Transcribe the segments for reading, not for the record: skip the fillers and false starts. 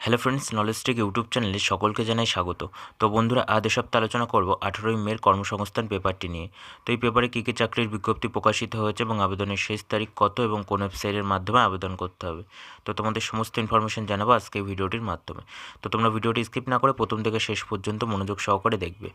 Hello friends, নলেজটেক YouTube চ্যানেলে সকলকে জানাই স্বাগত। তো বন্ধুরা, আজ এ সপ্তাহে আলোচনা করব 18ই মের কর্মসংস্থান পেপারটি নিয়ে। তো এই পেপারে কী কী চাকরির বিজ্ঞপ্তি প্রকাশিত হয়েছে এবং আবেদনের শেষ তারিখ কত এবং কোন ওয়েবসাইটের মাধ্যমে আবেদন করতে হবে, তো তোমাদের সমস্ত ইনফরমেশন জানাবো আজকে এই ভিডিওটির মাধ্যমে। তো তোমরা ভিডিওটি স্কিপ না করে প্রথম থেকে শেষ পর্যন্ত মনোযোগ সহকারে দেখবে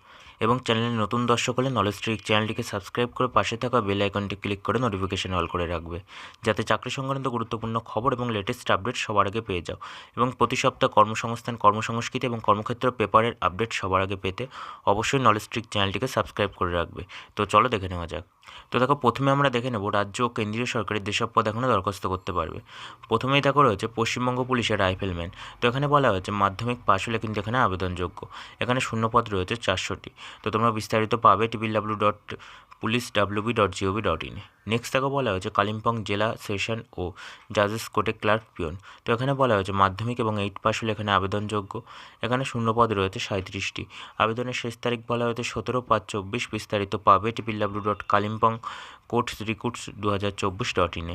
এবং চ্যানেলে নতুন দর্শক হলে নলেজটেক চ্যানেলটিকে সাবস্ক্রাইব করে পাশে থাকা বেল আইকনটি ক্লিক করে নোটিফিকেশন অল করে রাখবে, যাতে চাকরি সংক্রান্ত গুরুত্বপূর্ণ খবর এবং লেটেস্ট আপডেট সবার আগে পেয়ে যাও। এবং প্রতি সপ্তাহে কর্মসংস্থান, কর্মসংস্কৃতি এবং কর্মক্ষেত্র পেপারের আপডেট সবার আগে পেতে অবশ্যই নলেজট্রিক চ্যানেলটিকে সাবস্ক্রাইব করে রাখবে। তো চলো দেখে নেওয়া যাক। তো দেখো, প্রথমে আমরা দেখে নেব রাজ্য ও কেন্দ্রীয় সরকারের যেসব পদ এখনও দরখাস্ত করতে পারবে। প্রথমেই দেখো রয়েছে পশ্চিমবঙ্গ পুলিশের রাইফেলম্যান। তো এখানে বলা হয়েছে মাধ্যমিক পাশ হলে কিন্তু এখানে আবেদনযোগ্য। এখানে শূন্যপদ রয়েছে 400টি। তো তোমরা বিস্তারিত পাবে www.pulicewb.gov.in। নেক্সট দেখো বলা হয়েছে কালিম্পং জেলা সেশন ও জাজেস কোর্টে ক্লার্ক পিয়ন। তো এখানে বলা হয়েছে মাধ্যমিক এবং 8 পাশ হলে এখানে আবেদনযোগ্য। এখানে শূন্যপদ রয়েছে 37টি। আবেদনের শেষ তারিখ বলা হয়েছে 17/5/24। বিস্তারিত পাবে www.kalimpongcourts.recruits2024.in।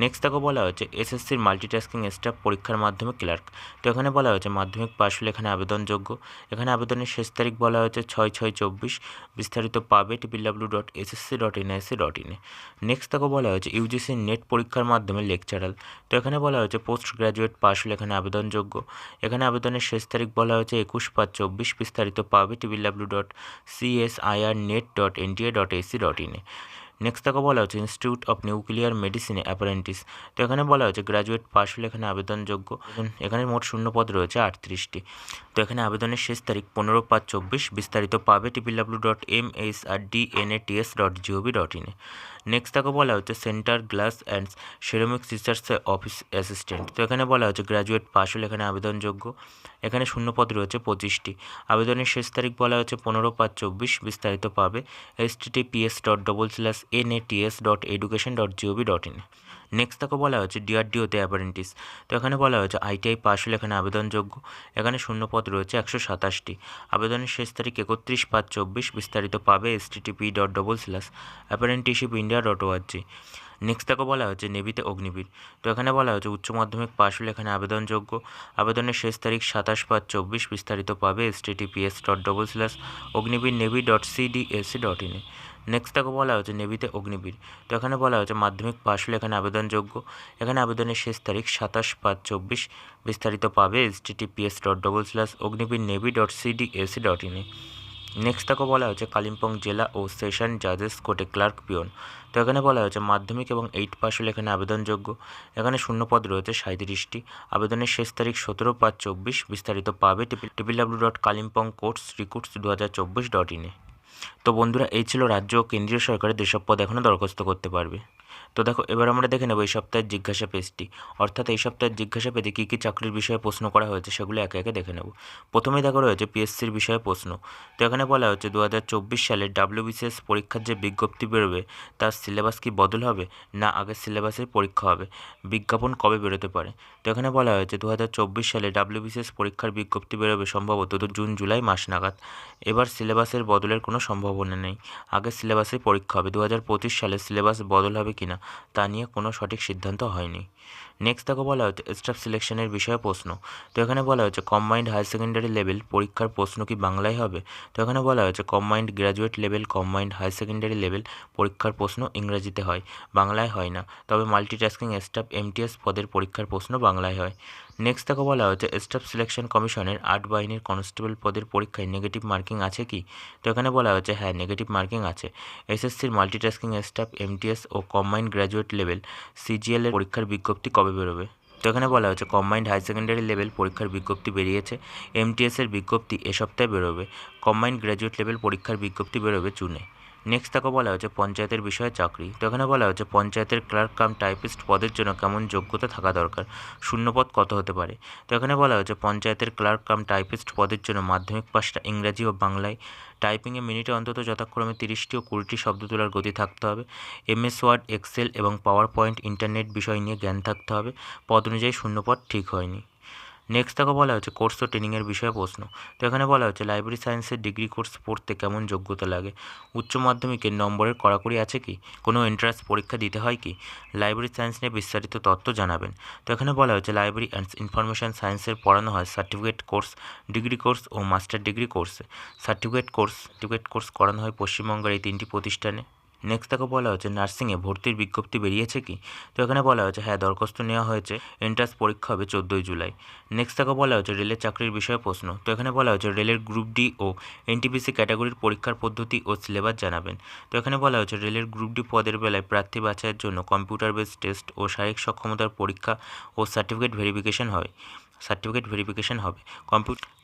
নেক্সট দেখো বলা হয়েছে এসএসসির মাল্টিটাস্কিং স্টাফ পরীক্ষার মাধ্যমে ক্লার্ক। তো এখানে বলা হয়েছে মাধ্যমিক পাশ হলে এখানে আবেদনযোগ্য। এখানে আবেদনের শেষ তারিখ বলা হয়েছে 6/6/24। বিস্তারিত পাবে www.ssc.nic.in। নেক্সট দেখো বলা হয়েছে ইউজিসির নেট পরীক্ষার মাধ্যমে লেকচারাল। তো এখানে বলা হয়েছে পোস্ট গ্র্যাজুয়েট পাশ হলে এখানে আবেদনযোগ্য। এখানে আবেদনের শেষ তারিখ বলা হয়েছে 21/5/24। বিস্তারিত পাবে www.csirnet.nta.ac.in। নেক্সট তাকে বলা হচ্ছে ইনস্টিটিউট অফ নিউক্লিয়ার মেডিসিনে অ্যাপারেন্টিস। তো এখানে বলা হচ্ছে গ্র্যাজুয়েট পাশ হলে এখানে আবেদনযোগ্য। এখানে মোট শূন্যপদ রয়েছে 38টি। তো এখানে আবেদনের শেষ তারিখ 15/5/24। বিস্তারিত পাবে www.msrdnats.gov.in। নেক্সট তাকে বলা হচ্ছে centre glass and ceramics research office assistant. তো এখানে বলা হচ্ছে গ্র্যাজুয়েট পাশ হলে এখানে আবেদনযোগ্য। এখানে শূন্যপদ রয়েছে 25টি। আবেদনের শেষ তারিখ বলা হচ্ছে 15/5/24। বিস্তারিত পাবে https://nats.education.gov.in। নেক্সট তাকে বলা হচ্ছে ডিআরডিওতে অ্যাপারেন্টিস। তো এখানে বলা হচ্ছে আইটিআই পাশ হলে এখানে আবেদনযোগ্য। এখানে শূন্যপদ রয়েছে 127টি। আবেদনের শেষ তারিখ 31/5/24। বিস্তারিত পাবে http://apprenticeshipindia.org। নেক্সট তাকে বলা হচ্ছে নেভিতে অগ্নিবীর। তো এখানে বলা হচ্ছে উচ্চ মাধ্যমিক পাশ হলে এখানে আবেদনযোগ্য। আবেদনের শেষ তারিখ 27/5/24। বিস্তারিত পাবে https://অগ্নিবীরনেভি.cdac.in। নেক্সট তাকে বলা হচ্ছে নেভিতে অগ্নিবীর। তো এখানে বলা হচ্ছে মাধ্যমিক পাশ হলে এখানে আবেদনযোগ্য। এখানে আবেদনের শেষ তারিখ 27/5/24। বিস্তারিত পাবে https://অগ্নিবীরনেভি.cdac.in। নেক্সট তাকে বলা হচ্ছে কালিম্পং জেলা ও সেশন জাজেস কোর্টে ক্লার্ক পিয়ন। তো এখানে বলা হচ্ছে মাধ্যমিক এবং 8 পাশ হলে এখানে আবেদনযোগ্য। এখানে শূন্যপদ রয়েছে 37টি। আবেদনের শেষ তারিখ 17/5/24। বিস্তারিত পাবে www.kalimpongcourts.recruits2024.in। তো বন্ধুরা, এই ছিল রাজ্য ও কেন্দ্রীয় সরকারের যেসব পদ এখনও দরখাস্ত করতে পারবে। তো দেখো, এবার আমরা দেখে নেব এই সপ্তাহের জিজ্ঞাসা পেজটি, অর্থাৎ এই সপ্তাহের জিজ্ঞাসা পেজে কী কী চাকরির বিষয়ে প্রশ্ন করা হয়েছে সেগুলো একে একে দেখে নেব। প্রথমেই দেখা রয়েছে পিএসসির বিষয়ে প্রশ্ন। তো এখানে বলা হচ্ছে 2024 সালে WBCS পরীক্ষার যে বিজ্ঞপ্তি বেরোবে তার সিলেবাস কি বদল হবে, না আগের সিলেবাসের পরীক্ষা হবে, বিজ্ঞাপন কবে বেরোতে পারে। তো এখানে বলা হয়েছে 2024 সালে WBCS পরীক্ষার বিজ্ঞপ্তি বেরোবে সম্ভবত জুন-জুলাই মাস নাগাদ। এবার সিলেবাসের বদলের কোনো সম্ভাবনা নেই, আগের সিলেবাসে পরীক্ষা হবে। 2025 সালে সিলেবাস বদল হবে কিনা তা নিয়ে কোনো সঠিক সিদ্ধান্ত হয়নি। নেক্সট তাকে বলা হচ্ছে স্টাফ সিলেকশনের বিষয়ে প্রশ্ন। তো এখানে বলা হচ্ছে কম্বাইন্ড হায়ার সেকেন্ডারি লেভেল পরীক্ষার প্রশ্ন কি বাংলায় হবে। তো এখানে বলা হচ্ছে combined graduate level, combined higher secondary level পরীক্ষার প্রশ্ন ইংরেজিতে হয়, বাংলায় হয় না। তবে মাল্টিটাস্কিং স্টাফ MTS পদের পরীক্ষার প্রশ্ন বাংলায় হয়। নেক্সট তাকে বলা হচ্ছে স্টাফ সিলেকশন কমিশনের 8 বাহিনীর কনস্টেবল পদের পরীক্ষায় নেগেটিভ মার্কিং আছে কি। তো এখানে বলা হচ্ছে হ্যাঁ, নেগেটিভ মার্কিং আছে। এসএসসির মাল্টিটাস্কিং স্টাফ MTS ও কম্বাইন্ড গ্র্যাজুয়েট লেভেল CGL এর পরীক্ষার বিজ্ঞপ্তি কবে বেরোবে। তো এখানে বলা হচ্ছে কম্বাইন্ড হায়ার সেকেন্ডারি লেভেল পরীক্ষার বিজ্ঞপ্তি বেরিয়েছে। MTS এর বিজ্ঞপ্তি এ সপ্তাহে বেরোবে। কম্বাইন্ড গ্র্যাজুয়েট লেভেল পরীক্ষার বিজ্ঞপ্তি বেরোবে জুনে। নেক্সট তাকে বলা হচ্ছে পঞ্চায়েতের বিষয়ে চাকরি। তো এখানে বলা হচ্ছে পঞ্চায়েতের ক্লার্ক কাম টাইপিস্ট পদের জন্য কেমন যোগ্যতা থাকা দরকার, শূন্যপদ কত হতে পারে। তো এখানে বলা হচ্ছে পঞ্চায়েতের ক্লার্ক কাম টাইপিস্ট পদের জন্য মাধ্যমিক পাশটা ইংরাজি ও বাংলায়, টাইপিংয়ে মিনিটে অন্তত যথাক্রমে 30টি ও 20টি শব্দ তোলার গতি থাকতে হবে, MS ওয়ার্ড, এক্সেল এবং পাওয়ার পয়েন্ট ইন্টারনেট বিষয় নিয়ে জ্ঞান থাকতে হবে। পদ অনুযায়ী শূন্যপদ ঠিক হয়নি। নেক্সট তাকে বলা হচ্ছে কোর্স ও ট্রেনিংয়ের বিষয়ে প্রশ্ন। তো এখানে বলা হচ্ছে লাইব্রেরি সায়েন্সের ডিগ্রি কোর্স পড়তে কেমন যোগ্যতা লাগে, উচ্চ মাধ্যমিকের নম্বরের কড়াকড়ি আছে কি, কোনো এন্ট্রান্স পরীক্ষা দিতে হয় কি, লাইব্রেরি সায়েন্স নিয়ে বিস্তারিত তথ্য জানাবেন। তো এখানে বলা হচ্ছে লাইব্রেরি অ্যান্ড ইনফরমেশন সায়েন্সের পড়ানো হয় সার্টিফিকেট কোর্স, ডিগ্রি কোর্স ও মাস্টার ডিগ্রি কোর্সে। সার্টিফিকেট কোর্স করানো হয় পশ্চিমবঙ্গের এই 3টি প্রতিষ্ঠানে। নেক্সট তাকে বলা হচ্ছে নার্সিংয়ে ভর্তির বিজ্ঞপ্তি বেরিয়েছে কি। তো এখানে বলা হচ্ছে হ্যাঁ, দরখাস্ত নেওয়া হয়েছে, এন্ট্রান্স পরীক্ষা হবে 14 জুলাই। নেক্সট তাকে বলা হচ্ছে রেলের চাকরির বিষয়ে প্রশ্ন। তো এখানে বলা হচ্ছে রেলের গ্রুপ ডি ও এনটিপিসি ক্যাটাগরির পরীক্ষার পদ্ধতি ও সিলেবাস জানাবেন। তো এখানে বলা হচ্ছে রেলের গ্রুপ ডি পদের বেলায় প্রার্থী বাছাইয়ের জন্য কম্পিউটার বেস টেস্ট ও শারীরিক সক্ষমতার পরীক্ষা ও সার্টিফিকেট ভেরিফিকেশন হবে।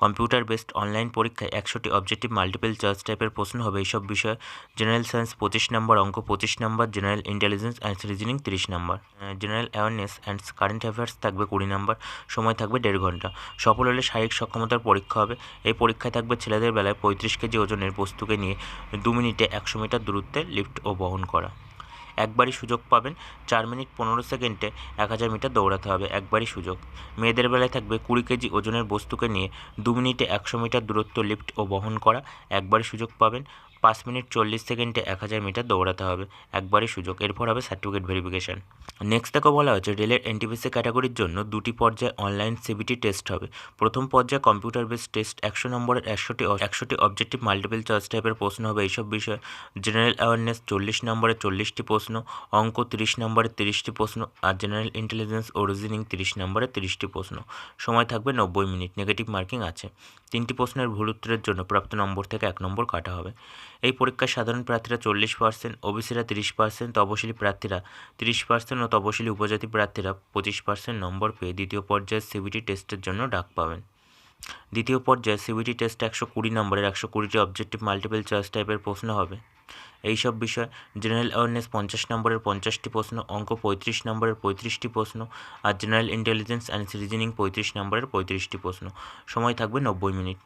কম্পিউটার বেসড অনলাইন পরীক্ষায় 100টি অবজেক্টিভ মাল্টিপল চয়েস টাইপের প্রশ্ন হবে এইসব বিষয়ে। জেনারেল সায়েন্স 25 নম্বর, অঙ্ক 25 নম্বর, জেনারেল ইন্টেলিজেন্স অ্যান্ড রিজনিং 30 নম্বর, general awareness and current affairs থাকবে 20 নম্বর, সময় থাকবে 1.5 ঘন্টা। সফল হলে শারীরিক সক্ষমতার পরীক্ষা হবে। এই পরীক্ষায় থাকবে ছেলেদের বেলায় 35 কেজি ওজনের বস্তুকে নিয়ে 2 মিনিটে 100 মিটার দূরত্বে লিফট ও বহন করা। একবারই সুযোগ পাবেন, 4 মিনিট 15 সেকেন্ডে 1000 মিটার দৌড়াতে হবে, একবারই সুযোগ। মেয়েদের বেলায় থাকবে 20 কেজি ওজনের বস্তুকে নিয়ে 2 মিনিটে 100 মিটার দূরত্ব লিফট ও বহন করা, একবারই সুযোগ পাবেন। 5 মিনিট 40 সেকেন্ডে 1000 মিটার দৌড়াতে হবে, একবারই সুযোগ। এরপর হবে সার্টিফিকেট ভেরিফিকেশান। নেক্সট তাকে বলা হচ্ছে রেলের এনটিপিসি ক্যাটাগরির জন্য 2টি পর্যায়ে অনলাইন সিবিটি টেস্ট হবে। প্রথম পর্যায়ে কম্পিউটার বেস টেস্ট 100 নম্বরের 100টি অবজেক্টিভ মাল্টিপল চয়েস টাইপের প্রশ্ন হবে এইসব বিষয়ে। জেনারেল অ্যাওয়ারনেস 40 নম্বরের 40টি প্রশ্ন, অঙ্ক 30 নম্বরের 30টি প্রশ্ন, আর জেনারেল ইন্টেলিজেন্স ও রিজনিং 30 নম্বরের 30টি প্রশ্ন। সময় থাকবে 90 মিনিট, নেগেটিভ মার্কিং আছে। 3টি প্রশ্নের ভুল উত্তরের জন্য প্রাপ্ত নম্বর থেকে 1 নম্বর কাটা হবে। এই পরীক্ষায় সাধারণ প্রার্থীরা 40%, ওবিসিরা 30%, তপশিলি প্রার্থীরা 30% ও তপশিলি উপজাতি প্রার্থীরা 25% নম্বর পেয়ে দ্বিতীয় পর্যায়ের সিবিটি টেস্টের জন্য ডাক পাবেন। দ্বিতীয় পর্যায়ে সিবিটি টেস্টে 120 নম্বরের 120টি অবজেক্টিভ মাল্টিপল চয়েস টাইপের প্রশ্ন হবে এইসব বিষয়। জেনারেল অ্যাওয়ারনেস 50 নম্বরের 50টি প্রশ্ন, অঙ্ক 35 নম্বরের 35টি প্রশ্ন, আর জেনারেল ইন্টেলিজেন্স অ্যান্ড রিজনিং 35 নম্বরের 35টি প্রশ্ন। সময় থাকবে 90 মিনিট।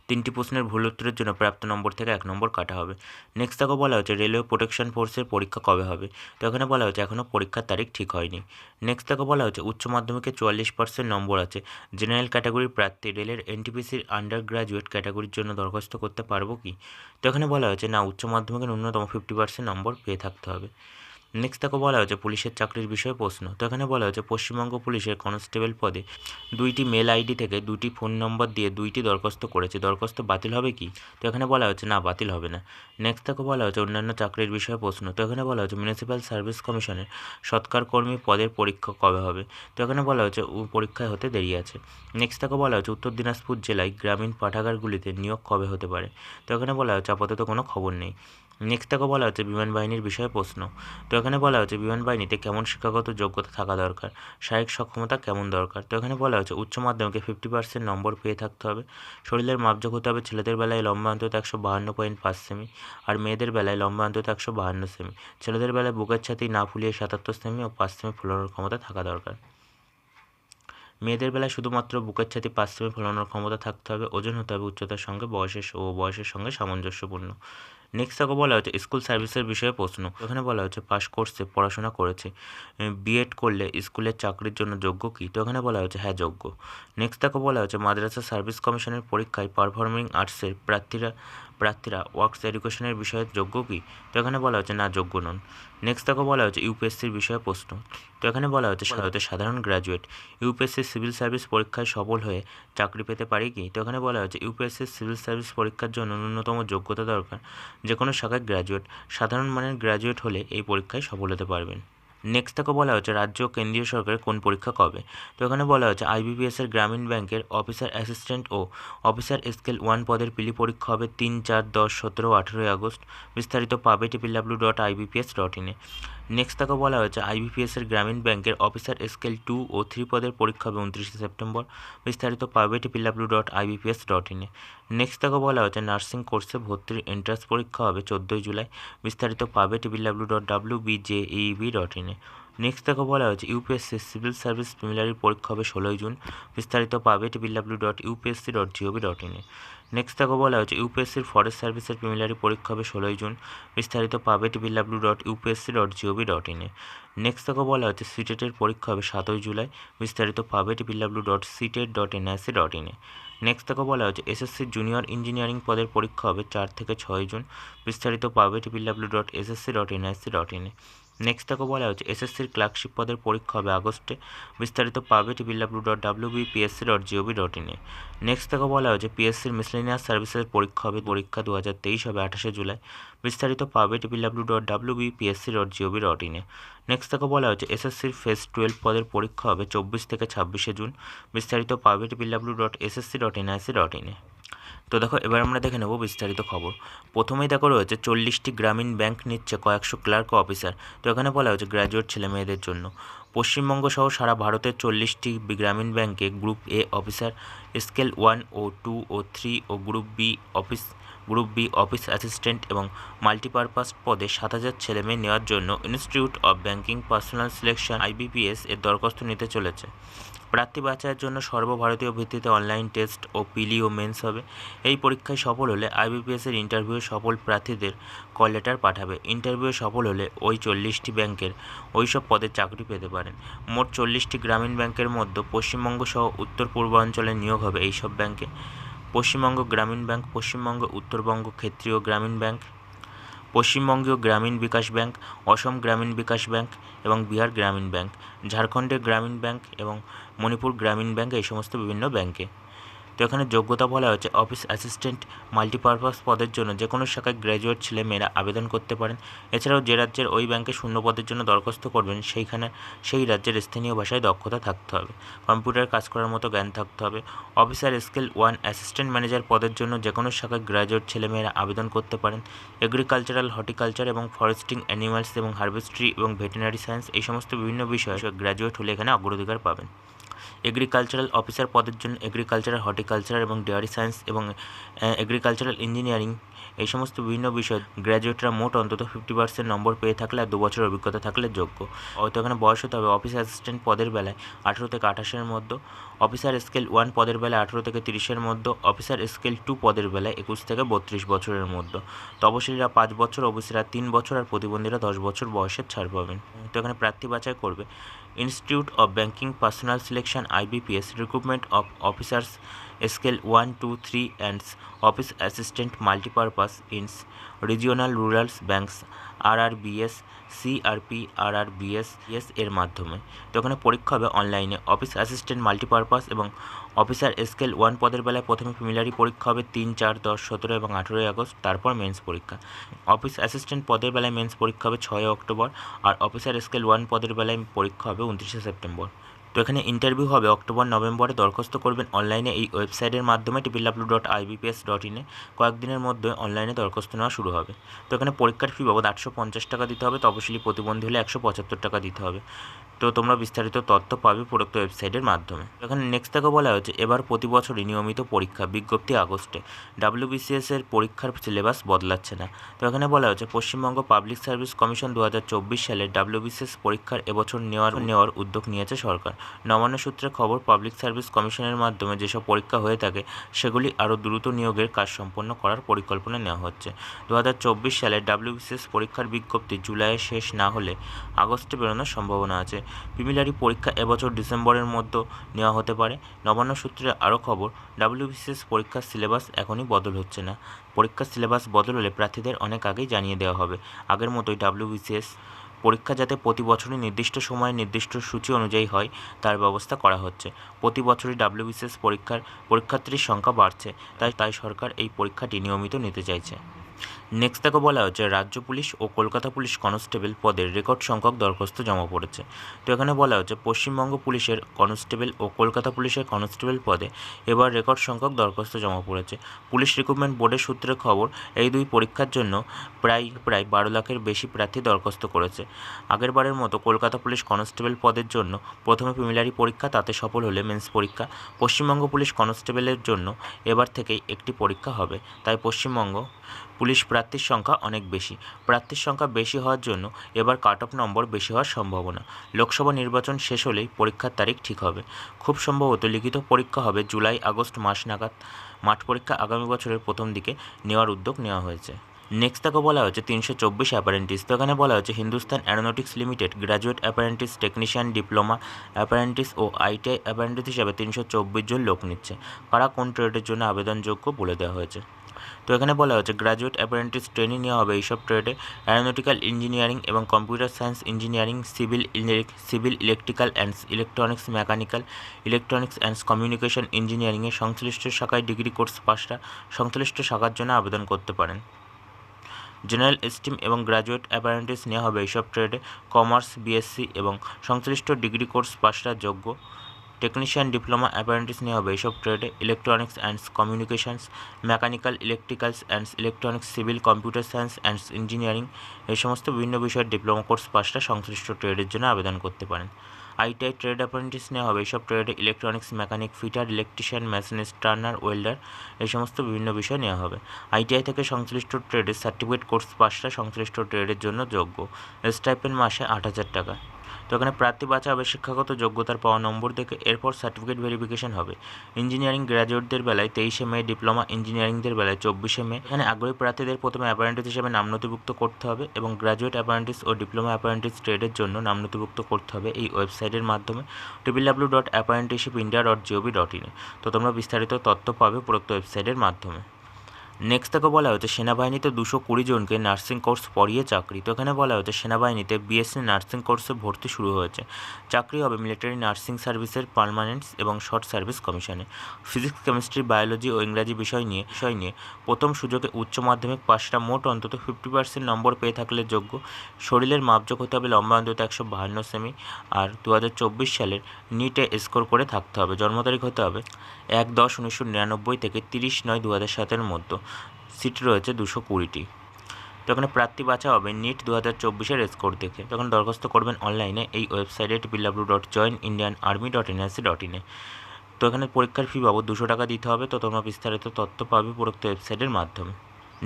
3টি প্রশ্নের ভুল উত্তরের জন্য প্রাপ্ত নম্বর থেকে 1 নম্বর কাটা হবে। নেক্সট তাকে বলা হচ্ছে রেলওয়ে প্রোটেকশন ফোর্সের পরীক্ষা কবে হবে। তো এখানে বলা হচ্ছে এখনও পরীক্ষার তারিখ ঠিক হয়নি। নেক্সট তাকে বলা হচ্ছে উচ্চ মাধ্যমিকে 44% নম্বর আছে, জেনারেল ক্যাটাগরির প্রার্থী রেলের এনটিপিসির আন্ডার গ্র্যাজুয়েট ক্যাটাগরির জন্য দরখাস্ত করতে পারবো কি। তো এখানে বলা হচ্ছে না, উচ্চ মাধ্যমিকে ন্যূনতম 50% নম্বর পেয়ে থাকতে হবে। নেক্সট তাকে বলা হচ্ছে পুলিশের চাকরির বিষয়ে প্রশ্ন। তো এখানে বলা হচ্ছে পশ্চিমবঙ্গ পুলিশের কনস্টেবল পদে 2টি মেল আইডি থেকে 2টি ফোন নম্বর দিয়ে 2টি দরখাস্ত করেছে, দরখাস্ত বাতিল হবে কি। তো এখানে বলা হচ্ছে না, বাতিল হবে না। নেক্সট তাকে বলা হচ্ছে অন্যান্য চাকরির বিষয়ে প্রশ্ন। তো এখানে বলা হচ্ছে মিউনিসিপ্যাল সার্ভিস কমিশনের সৎকার কর্মী পদের পরীক্ষা কবে হবে। তো এখানে বলা হচ্ছে পরীক্ষায় হতে দেরি আছে। নেক্সট তাকে বলা হচ্ছে উত্তর দিনাজপুর জেলায় গ্রামীণ পাঠাগারগুলিতে নিয়োগ কবে হতে পারে। তো এখানে বলা হচ্ছে আপাতত কোনো খবর নেই। নেক্সট তাকে বলা হচ্ছে বিমান বাহিনীর বিষয়ে প্রশ্ন। তো এখানে বলা হচ্ছে বিমান বাহিনীতে কেমন শিক্ষাগত যোগ্যতা থাকা দরকার, শারীরিক সক্ষমতা কেমন দরকার। তো এখানে বলা হচ্ছে উচ্চ মাধ্যমিকে 50% নম্বর পেয়ে থাকতে হবে। শরীরের মাপযোগ হতে হবে ছেলেদের বেলায় লম্বা অন্তত 152.5 সেমি, আর মেয়েদের বেলায় লম্বা অন্তত 152 সেমি। ছেলেদের বেলায় বুকের ছাতি না ফুলিয়ে 77 সেমি ও 5 সেমি ফোলানোর ক্ষমতা থাকা দরকার। মেয়েদের বেলায় শুধুমাত্র বুকের ছাতি 5 সেমি ফোলানোর ক্ষমতা থাকতে হবে। ওজন হতে হবে উচ্চতার সঙ্গে বয়সের সঙ্গে সামঞ্জস্যপূর্ণ। নেক্সট তাকে বলা হচ্ছে স্কুল সার্ভিসের বিষয়ে প্রশ্ন। এখানে বলা হচ্ছে পাস কোর্সে পড়াশোনা করেছে, বিএড করলে স্কুলের চাকরির জন্য যোগ্য কি। তো এখানে বলা হচ্ছে হ্যাঁ, যোগ্য। নেক্সট তাকে বলা হচ্ছে মাদ্রাসা সার্ভিস কমিশনের পরীক্ষায় পারফর্মিং আর্টসের প্রার্থীরা ওয়ার্কস এডুকেশনের বিষয়ে যোগ্য কি। তো এখানে বলা হচ্ছে না, যোগ্য নন। নেক্সট তাকে বলা হচ্ছে ইউপিএসসির বিষয়ে প্রশ্ন। তো এখানে বলা হচ্ছে সাধারণ গ্র্যাজুয়েট ইউপিএসসি সিভিল সার্ভিস পরীক্ষায় সফল হয়ে চাকরি পেতে পারে কি। তো এখানে বলা হচ্ছে ইউপিএসসি সিভিল সার্ভিস পরীক্ষার জন্য ন্যূনতম যোগ্যতা দরকার যে কোনো শাখায় গ্র্যাজুয়েট, সাধারণ মানের গ্র্যাজুয়েট হলে এই পরীক্ষায় সফল হতে পারবেন। নেক্সট তাকে বলা হচ্ছে রাজ্য ও কেন্দ্রীয় সরকারের কোন পরীক্ষা কবে। তো এখানে বলা হচ্ছে আইবিপিএসের গ্রামীণ ব্যাংকের অফিসার অ্যাসিস্ট্যান্ট ও অফিসার স্কেল 1 পদের পিলি পরীক্ষা হবে 3, 4, 10, 17, 18 আগস্ট। বিস্তারিত পাবে www.ibps.in-এ। নেক্সট তাকে বলা হচ্ছে আইবিপিএসের গ্রামীণ ব্যাংকের অফিসার স্কেল 2 ও 3 পদের পরীক্ষা হবে 29 সেপ্টেম্বর। বিস্তারিত পাবে www.ibps.in-এ। নেক্সট তাকে বলা হচ্ছে নার্সিং কোর্সে ভর্তির এন্ট্রান্স পরীক্ষা হবে 14 জুলাই। বিস্তারিত পাবে www.wbjeeb.in-এ। নেক্সট দেখো বলা হয়েছে ইউপিএসসি সিভিল সার্ভিস প্রিলিমিনারি পরীক্ষা হবে 16 জুন, বিস্তারিত পাবে www.upsc.gov.in। নেক্সট দেখো বলা হয়েছে ইউপিএসসির ফরেস্ট সার্ভিসের প্রিলিমিনারি পরীক্ষা হবে 16 জুন, বিস্তারিত পাবে www.upsc.gov.in। নেক্সট দেখো বলা হচ্ছে সিটেটের পরীক্ষা হবে 7 জুলাই, বিস্তারিত পাবে www.ctet.nic.in। নেক্সট দেখো বলা হচ্ছে এসএসসি জুনিয়র ইঞ্জিনিয়ারিং পদের পরীক্ষা হবে 4 থেকে 6 জুন, বিস্তারিত পাবে www.ssc.nic.in। নেক্সট দেখো বলা হচ্ছে এসএসসির ক্লার্কশিপ পদের পরীক্ষা হবে আগস্টে, বিস্তারিত পাবে www.wbpsc.gov.in। নেক্সট দেখো বলা হচ্ছে পিএসসির মিসলেনিয়াস সার্ভিসের পরীক্ষা 2023 হবে 28 জুলাই, বিস্তারিত পাবে www.wbpsc.gov.in। নেক্সট দেখো বলা হচ্ছে এসএসসির ফেজ 12 পদের পরীক্ষা হবে 24 থেকে 26 জুন, বিস্তারিত পাবে www.ssc.nic.in। তো দেখো এবার আমরা দেখে নেব বিস্তারিত খবর। প্রথমেই দেখো রয়েছে 40টি গ্রামীণ ব্যাংক নিচ্ছে কয়েকশো ক্লার্ক ও অফিসার। তো এখানে বলা হয়েছে গ্র্যাজুয়েট ছেলে মেয়েদের জন্য। পশ্চিমবঙ্গ সহ সারা ভারতের 40টি গ্রামীণ ব্যাংকে গ্রুপ এ অফিসার, স্কেল 1 ও 2 ও 3 ও গ্রুপ বি অফিস অ্যাসিস্ট্যান্ট এবং মাল্টিপারপাস পদে 7,000 ছেলেমেয়ে নেওয়ার জন্য institute of banking personnel selection IBPS এর দরখাস্ত নিতে চলেছে। প্রার্থী বাছাইয়ের জন্য সর্বভারতীয় ভিত্তিতে অনলাইন টেস্ট ও পিলি ও মেন্স হবে। এই পরীক্ষায় সফল হলে আইবিপিএসের ইন্টারভিউ সফল প্রার্থীদের কল লেটার পাঠাবে। ইন্টারভিউ সফল হলে ওই 40টি ব্যাংকের ওই সব পদে চাকরি পেতে পারেন। মোট 40টি গ্রামীণ ব্যাংকের মধ্যে পশ্চিমবঙ্গ সহ উত্তর পূর্বাঞ্চলে নিয়োগ হবে এইসব ব্যাংকে: পশ্চিমবঙ্গ গ্রামীণ ব্যাংক, পশ্চিমবঙ্গ উত্তরবঙ্গ ক্ষেত্রীয় গ্রামীণ ব্যাংক, পশ্চিমবঙ্গীয় গ্রামীণ বিকাশ ব্যাংক, অসম গ্রামীণ বিকাশ ব্যাংক এবং বিহার গ্রামীণ ব্যাংক, ঝাড়খণ্ডের গ্রামীণ ব্যাংক এবং মণিপুর গ্রামীণ ব্যাংক, এই সমস্ত বিভিন্ন ব্যাংকে। তো এখানে যোগ্যতা বলা হয়েছে অফিস অ্যাসিস্ট্যান্ট মাল্টিপারপাস পদের জন্য যে কোনো শাখায় গ্র্যাজুয়েট ছেলেমেয়েরা আবেদন করতে পারেন। এছাড়াও যে রাজ্যের ওই ব্যাংকে শূন্য পদের জন্য দরখাস্ত করবেন সেই রাজ্যের স্থানীয় ভাষায় দক্ষতা থাকতে হবে। কম্পিউটার কাজ করার মতো জ্ঞান থাকতে হবে। অফিসার স্কেল 1 অ্যাসিস্ট্যান্ট ম্যানেজার পদের জন্য যে কোনো শাখায় গ্র্যাজুয়েট ছেলেমেয়েরা আবেদন করতে পারেন। এগ্রিকালচারাল, হর্টিকালচার এবং ফরেস্টিং, অ্যানিমালস এবং হারভেস্ট্রি এবং ভেটেরিনারি সায়েন্স, এই সমস্ত বিভিন্ন বিষয়ে গ্র্যাজুয়েট হলে এখানে অগ্রাধিকার পাবেন। এগ্রিকালচারাল অফিসার পদের জন্য এগ্রিকালচারাল, হর্টিকালচার এবং ডেয়ারি সায়েন্স এবং এগ্রিকালচারাল ইঞ্জিনিয়ারিং, এই সমস্ত বিভিন্ন বিষয় গ্র্যাজুয়েটরা মোট অন্তত 50% নম্বর পেয়ে থাকলে আর 2 বছরের অভিজ্ঞতা থাকলে যোগ্য। হয়তো এখানে বয়স হতে হবে অফিস অ্যাসিস্ট্যান্ট পদের বেলায় 18 থেকে 28-এর মধ্যে, অফিসার স্কেল 1 পদের বেলায় 18 থেকে 30-এর মধ্যে, অফিসার স্কেল 2 পদের বেলায় 21 থেকে 32 বছরের মধ্যে। তপশিলীরা 5 বছর, ওবিসিরা 3 বছর আর প্রতিবন্ধীরা 10 বছর বয়সের ছাড় পাবেন। তো এখানে প্রার্থী বাছাই করবে institute of banking personnel selection IBPS, recruitment of officers scale 1, 2, 3 and office assistant multipurpose in regional rural banks RRBs, CRP RRBs এর মাধ্যমে। তো এখানে পরীক্ষা হবে অনলাইনে। অফিস অ্যাসিস্ট্যান্ট মাল্টিপারপাস এবং অফিসার স্কেল 1 পদের বেলায় প্রথমে প্রিলিমিনারি পরীক্ষা হবে 3, 4, 10, 17 এবং 18 আগস্ট, তারপর মেন্স পরীক্ষা। অফিস অ্যাসিস্ট্যান্ট পদের বেলায় মেন্স পরীক্ষা হবে 6 অক্টোবর আর অফিসার স্কেল 1 পদের বেলায় পরীক্ষা হবে 29 সেপ্টেম্বর। তো এখানে ইন্টারভিউ হবে অক্টোবর-নভেম্বরে। দরখাস্ত করবেন অনলাইনে এই ওয়েবসাইটের মাধ্যমে www.ibps.in। কয়েকদিনের মধ্যে অনলাইনে দরখাস্ত নেওয়া শুরু হবে। তো এখানে পরীক্ষার ফি বাবদ 850 টাকা দিতে হবে। তপশিলি প্রতিবন্ধী হলে 175 টাকা দিতে হবে। তো তোমরা বিস্তারিত তথ্য পাবে প্রদত্ত ওয়েবসাইটের মাধ্যমে। এখানে নেক্সট থেকে বলা হয়েছে এবার প্রতি বছরই নিয়মিত পরীক্ষা, বিজ্ঞপ্তি আগস্টে। WBCS এর পরীক্ষার সিলেবাস বদলাচ্ছে না। তো এখানে বলা হয়েছে পশ্চিমবঙ্গ পাবলিক সার্ভিস কমিশন 2024 সালে WBCS পরীক্ষার এবছর নেওয়ার উদ্যোগ নিয়েছে সরকার। নবান্ন সূত্রে খবর, পাবলিক সার্ভিস কমিশনের মাধ্যমে যেসব পরীক্ষা হয়ে থাকে সেগুলি আরও দ্রুত নিয়োগের কাজ সম্পন্ন করার পরিকল্পনা নেওয়া হচ্ছে। 2024 সালে WBCS পরীক্ষার বিজ্ঞপ্তি জুলাইয়ে শেষ না হলে আগস্টে বেরোনোর সম্ভাবনা আছে। প্রিলিমিনারি পরীক্ষা এবছর ডিসেম্বরের মধ্যে নেওয়া হতে পারে। নবান্ন সূত্রে আরও খবর, WBCS পরীক্ষার সিলেবাস এখনই বদল হচ্ছে না। পরীক্ষার সিলেবাস বদল হলে প্রার্থীদের অনেক আগেই জানিয়ে দেওয়া হবে। আগের মতোই WBCS পরীক্ষা যাতে প্রতি বছরই নির্দিষ্ট সময়ে নির্দিষ্ট সূচি অনুযায়ী হয় তার ব্যবস্থা করা হচ্ছে। প্রতি বছরই WBCS পরীক্ষার্থীর সংখ্যা বাড়ছে, তাই সরকার এই পরীক্ষাটি নিয়মিত নিতে চাইছে। নেক্সট তাকে বলা হচ্ছে রাজ্য পুলিশ ও কলকাতা পুলিশ কনস্টেবল পদের রেকর্ড সংখ্যক দরখাস্ত জমা পড়েছে। তো এখানে বলা হচ্ছে পশ্চিমবঙ্গ পুলিশের কনস্টেবল ও কলকাতা পুলিশের কনস্টেবল পদে এবার রেকর্ড সংখ্যক দরখাস্ত জমা পড়েছে। পুলিশ রিক্রুটমেন্ট বোর্ডের সূত্রে খবর, এই দুই পরীক্ষার জন্য প্রায় 12 লাখের বেশি প্রার্থী দরখাস্ত করেছে। আগেরবারের মতো কলকাতা পুলিশ কনস্টেবল পদের জন্য প্রথমে প্রিলিমিনারি পরীক্ষা, তাতে সফল হলে মেন্স পরীক্ষা। পশ্চিমবঙ্গ পুলিশ কনস্টেবলের জন্য এবার থেকেই একটি পরীক্ষা হবে। তাই পশ্চিমবঙ্গ পুলিশ প্রার্থীর সংখ্যা অনেক বেশি। প্রার্থীর সংখ্যা বেশি হওয়ার জন্য এবার কাট অফ নম্বর বেশি হওয়ার সম্ভাবনা। লোকসভা নির্বাচন শেষ হলেই পরীক্ষার তারিখ ঠিক হবে। খুব সম্ভবত লিখিত পরীক্ষা হবে জুলাই আগস্ট মাস নাগাদ। মাঠ পরীক্ষা আগামী বছরের প্রথম দিকে নেওয়ার উদ্যোগ নেওয়া হয়েছে। নেক্সট তাকে বলা হচ্ছে 324 অ্যাপারেন্টিস। তো এখানে বলা হচ্ছে Hindustan aeronautics limited graduate apprentice, technician, diploma apprentice ও আইটিআই অ্যাপারেন্টিস হিসাবে 324 জন লোক নিচ্ছে। কারা কোন ট্রেডের জন্য আবেদনযোগ্য বলে দেওয়া হয়েছে। তো এখানে বলা হচ্ছে গ্র্যাজুয়েট অ্যাপারেন্টিস ট্রেনিং নেওয়া হবে এইসব ট্রেডে: অ্যারোনটিক্যাল ইঞ্জিনিয়ারিং এবং computer science engineering, civil electrical and electronics, mechanical, electronics and communication ইঞ্জিনিয়ারিংয়ে সংশ্লিষ্ট শাখায় ডিগ্রি কোর্স পাসরা সংশ্লিষ্ট শাখার জন্য আবেদন করতে পারেন। জেনারেল স্ট্রিম এবং গ্র্যাজুয়েট অ্যাপারেন্টিস নেওয়া হবে এইসব ট্রেডে: কমার্স, বিএসসি এবং সংশ্লিষ্ট ডিগ্রি কোর্স পাসরা যোগ্য। টেকনিশিয়ান, ডিপ্লোমা অ্যাপারেন্টিস নেওয়া হবে এইসব ট্রেডে: electronics and communications, mechanical, electricals and electronics, civil, computer science and engineering এই সমস্ত বিভিন্ন বিষয়ের ডিপ্লোমা কোর্স পাসরা সংশ্লিষ্ট ট্রেডের জন্য আবেদন করতে পারেন। আইটিআই ট্রেড অ্যাপারেন্টিস নেওয়া হবে এইসব ট্রেডে: electronics, mechanic, fitter, electrician, machinist, turner, welder এই সমস্ত বিভিন্ন বিষয় নেওয়া হবে। আইটিআই থেকে সংশ্লিষ্ট ট্রেডের সার্টিফিকেট কোর্স পাসরা সংশ্লিষ্ট ট্রেডের জন্য যোগ্য। স্টাইপেন্ড মাসে 8,000 টাকা। তো এখানে প্রার্থী বাছা হবে শিক্ষাগত যোগ্যতার পাওয়া নম্বর দেখে, এরপর সার্টিফিকেট ভেরিফিকেশন হবে। ইঞ্জিনিয়ারিং গ্র্যাজুয়েটদের বেলায় 23শে মে, ডিপ্লোমা ইঞ্জিনিয়ারিংদের বেলায় 24শে মে। এখানে আগ্রহী প্রার্থীদের প্রথমে অ্যাপারেন্টিস হিসেবে নাম নথিভুক্ত করতে হবে এবং গ্র্যাজুয়েট অ্যাপারেন্টিস ও ডিপ্লোমা অ্যাপারেন্টিস ট্রেডের জন্য নাম নথিভুক্ত করতে হবে এই ওয়েবসাইটের মাধ্যমে www.apprenticeshipindia.gov.in। তো তোমরা বিস্তারিত তথ্য পাবে উপরোক্ত ওয়েবসাইটের মাধ্যমে। নেক্সট তাকে বলা হচ্ছে সেনাবাহিনীতে 220 জনকে নার্সিং কোর্স পড়িয়ে চাকরি। তো এখানে বলা হচ্ছে সেনাবাহিনীতে বিএসসি নার্সিং কোর্সে ভর্তি শুরু হয়েছে। চাকরি হবে মিলিটারি নার্সিং সার্ভিসের পার্মানেন্ট এবং শর্ট সার্ভিস কমিশনে। ফিজিক্স, কেমিস্ট্রি, বায়োলজি ও ইংরাজি বিষয় নিয়ে প্রথম সুযোগে উচ্চ মাধ্যমিক পাশরা মোট অন্তত 50% নম্বর পেয়ে থাকলে যোগ্য। শরীরের মাপযোগ হতে হবে লম্বা অন্তত 152 সেমি আর 2024 সালের নিটে স্কোর করে থাকতে হবে। জন্ম তারিখ হতে হবে 1/10/1999 থেকে 30/9/2007 মধ্যে। সিট রয়েছে 220টি। তো এখানে প্রার্থী বাছা হবে নিট 2024-এর স্কোর দেখে। তখন দরখাস্ত করবেন অনলাইনে এই ওয়েবসাইটে www.joinindianarmy.nic.in। তো এখানে পরীক্ষার ফি বাবদ 200 টাকা দিতে হবে। তো তোমরা বিস্তারিত তথ্য পাবে উপরোক্ত ওয়েবসাইটের মাধ্যমে।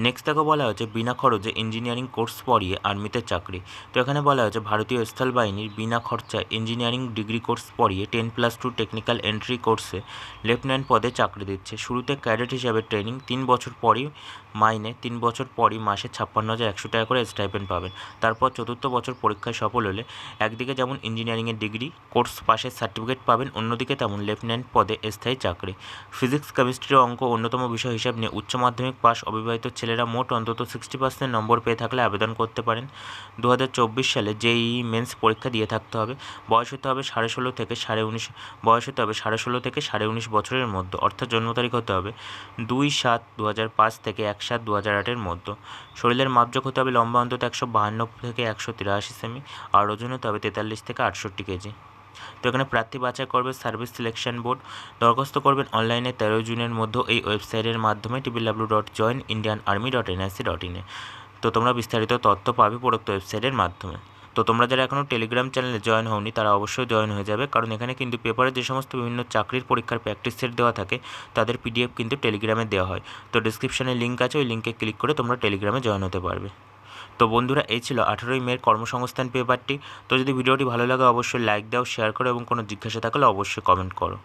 নেক্সট তাকে বলা হচ্ছে বিনা খরচে ইঞ্জিনিয়ারিং কোর্স পড়িয়ে আর্মিতে চাকরি। তো এখানে বলা হচ্ছে ভারতীয় স্থল বাহিনীর বিনা খরচায় ইঞ্জিনিয়ারিং ডিগ্রি কোর্স পড়িয়ে 10+2 টেকনিক্যাল এন্ট্রি কোর্সে লেফটেন্যান্ট পদে চাকরি দিচ্ছে। শুরুতে ক্যাডেট হিসাবে ট্রেনিং, 3 বছর পরই মাসে 56,100 টাকা করে স্টাইপেন্ড পাবেন। তারপর চতুর্থ বছর পরীক্ষায় সফল হলে একদিকে যেমন ইঞ্জিনিয়ারিংয়ের ডিগ্রি কোর্স পাশের সার্টিফিকেট পাবেন, অন্যদিকে তেমন লেফটেন্যান্ট পদে স্থায়ী চাকরি। ফিজিক্স, কেমিস্ট্রি ও অঙ্ক অন্যতম বিষয় হিসাব নিয়ে উচ্চ মাধ্যমিক পাস অবিবাহিত ছেলেরা মোট অন্তত 60% নম্বর পেয়ে থাকলে আবেদন করতে পারেন। 2024 সালে জেইই মেন্স পরীক্ষা দিয়ে থাকতে হবে। বয়স হতে হবে 16.5 থেকে 19.5 বছরের মধ্যে, অর্থাৎ জন্ম তারিখ হতে হবে 2/7/2005 থেকে 1/7/2008 মধ্যে। শরীরের মাপযোগ হতে হবে লম্বা অন্তত 152 থেকে 183 সেমি আর ওজন হতে হবে 43 থেকে 68 কেজি। তো এখানে প্রার্থী বাছাই করবে সার্ভিস সিলেকশন বোর্ড। দরখাস্ত করবেন অনলাইনে 13 জুনের মধ্যে এই ওয়েবসাইটের মাধ্যমে www.joinindianarmy.nic.in। তো তোমরা বিস্তারিত তথ্য পাবে উপরোক্ত ওয়েবসাইটের মাধ্যমে। তো তোমরা যারা এখনও টেলিগ্রাম চ্যানেলে জয়েন হওনি তারা অবশ্যই জয়েন হয়ে যাবে, কারণ এখানে কিন্তু পেপারে যে সমস্ত বিভিন্ন চাকরির পরীক্ষার প্র্যাকটিস সেট দেওয়া থাকে তাদের পিডিএফ কিন্তু টেলিগ্রামে দেওয়া হয়। তো ডিসক্রিপশানে লিঙ্ক আছে, ওই লিঙ্কে ক্লিক করে তোমরা টেলিগ্রামে জয়েন হতে পারবে। তো বন্ধুরা, এই ছিল 18ই মের কর্মসংস্থান পেপারটি। তো যদি ভিডিওটি ভালো লাগে অবশ্যই লাইক দাও, শেয়ার করো এবং কোনো জিজ্ঞাসা থাকলে অবশ্যই কমেন্ট করো।